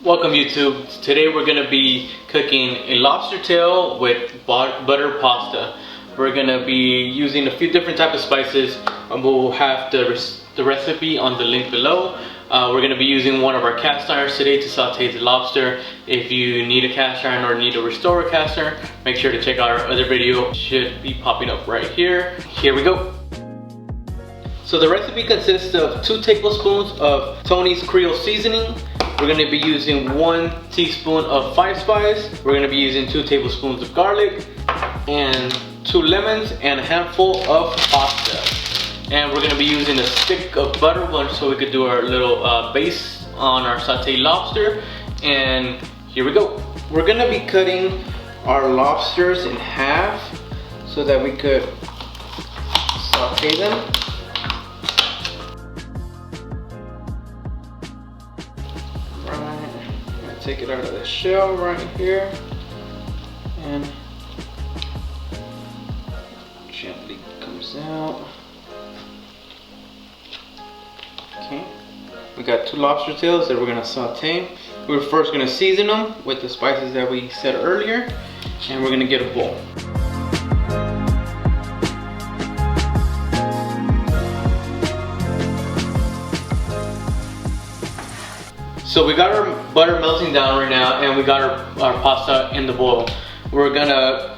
Welcome YouTube. Today we're going to be cooking a lobster tail with butter pasta. We're going to be using a few different types of spices, and we'll have the recipe on the link below. We're going to be using one of our cast irons today to saute the lobster. If you need a cast iron or need to restore a cast iron, make sure to check out our other video. It should be popping up right here. Here we go. So the recipe consists of 2 tablespoons of Tony's Creole seasoning. We're going to be using 1 teaspoon of 5 spice. We're going to be using 2 tablespoons of garlic and 2 lemons and a handful of pasta. And we're going to be using a stick of butter so we could do our little base on our sauteed lobster. And here we go. We're going to be cutting our lobsters in half so that we could saute them. Take it out of the shell right here and gently comes out. Okay, we got 2 lobster tails that we're gonna saute. We're first gonna season them with the spices that we said earlier, and we're gonna get a bowl. So we got our butter melting down right now, and we got our pasta in the bowl. We're gonna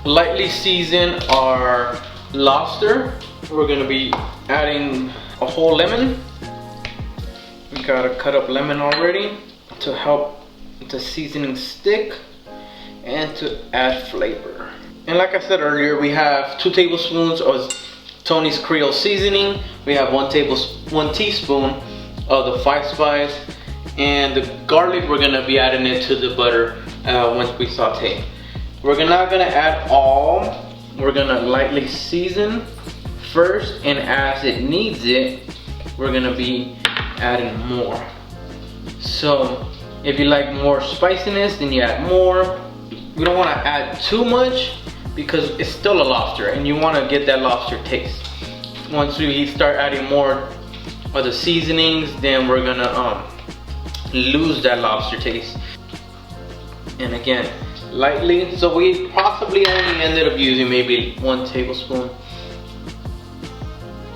lightly season our lobster. We're gonna be adding a whole lemon. We got a cut up lemon already to help the seasoning stick and to add flavor. And like I said earlier, we have 2 tablespoons of Tony's Creole seasoning. We have 1 teaspoon of the 5 spice. And the garlic, we're gonna be adding it to the butter once we saute. We're not gonna add all. We're gonna lightly season first, and as it needs it, we're gonna be adding more. So if you like more spiciness, then you add more. We don't wanna add too much because it's still a lobster and you wanna get that lobster taste. Once we start adding more of the seasonings, then we're gonna lose that lobster taste. And again, lightly. So we possibly only ended up using maybe 1 tablespoon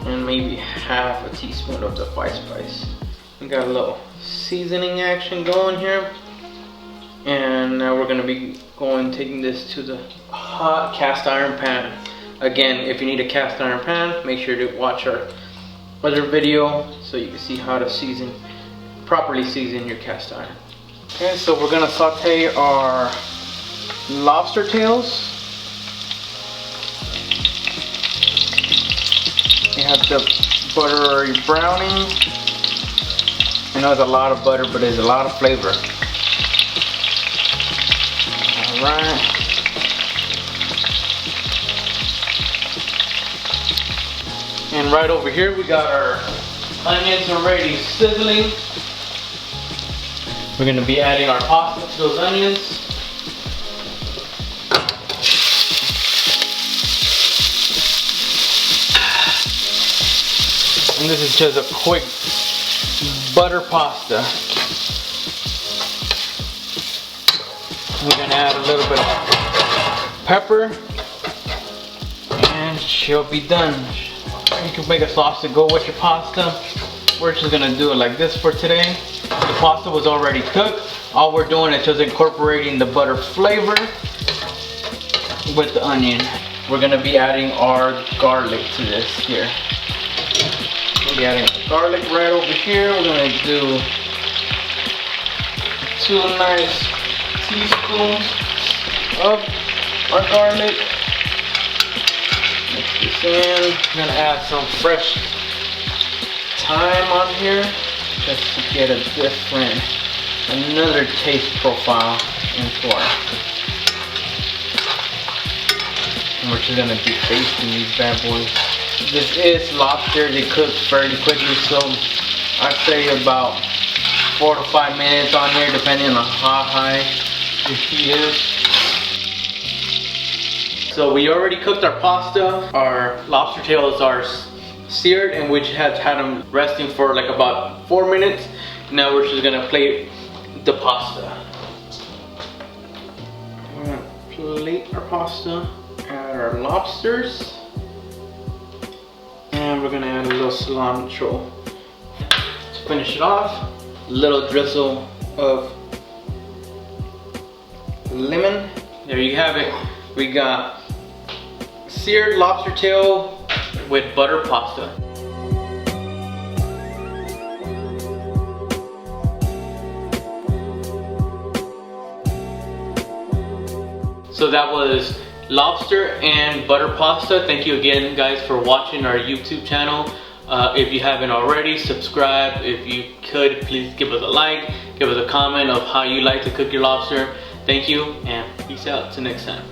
and maybe half a teaspoon of the 5 spice. We got a little seasoning action going here, and now we're gonna be taking this to the hot cast iron pan. Again, if you need a cast iron pan, make sure to watch our other video so you can see how to properly season your cast iron. Okay, so we're gonna saute our lobster tails. You have the buttery browning. I know it's a lot of butter, but there's a lot of flavor. Alright. And right over here we got our onions already sizzling. We're going to be adding our pasta to those onions. And this is just a quick butter pasta. We're going to add a little bit of pepper, and she'll be done. You can make a sauce to go with your pasta. We're just going to do it like this for today. The pasta was already cooked. All we're doing is just incorporating the butter flavor with the onion. We're gonna be adding our garlic to this here. We'll be adding the garlic right over here. We're gonna do 2 nice teaspoons of our garlic. Mix this in. I'm gonna add some fresh thyme on here, just to get another taste profile into our cooking. And we're just gonna be basting these bad boys. This is lobster, they cook fairly quickly, so I'd say about 4 to 5 minutes on here, depending on how high the heat is. So we already cooked our pasta. Our lobster tails are seared, and we have had them resting for like about 4 minutes. Now we're just gonna the pasta. We're gonna plate our pasta, add our lobsters, and we're gonna add a little cilantro. To finish it off, a little drizzle of lemon. There you have it. We got seared lobster tail with butter pasta. So that was lobster and butter pasta. Thank you again, guys, for watching our YouTube channel. If you haven't already, subscribe. If you could, please give us a like, give us a comment of how you like to cook your lobster. Thank you, and peace out till next time.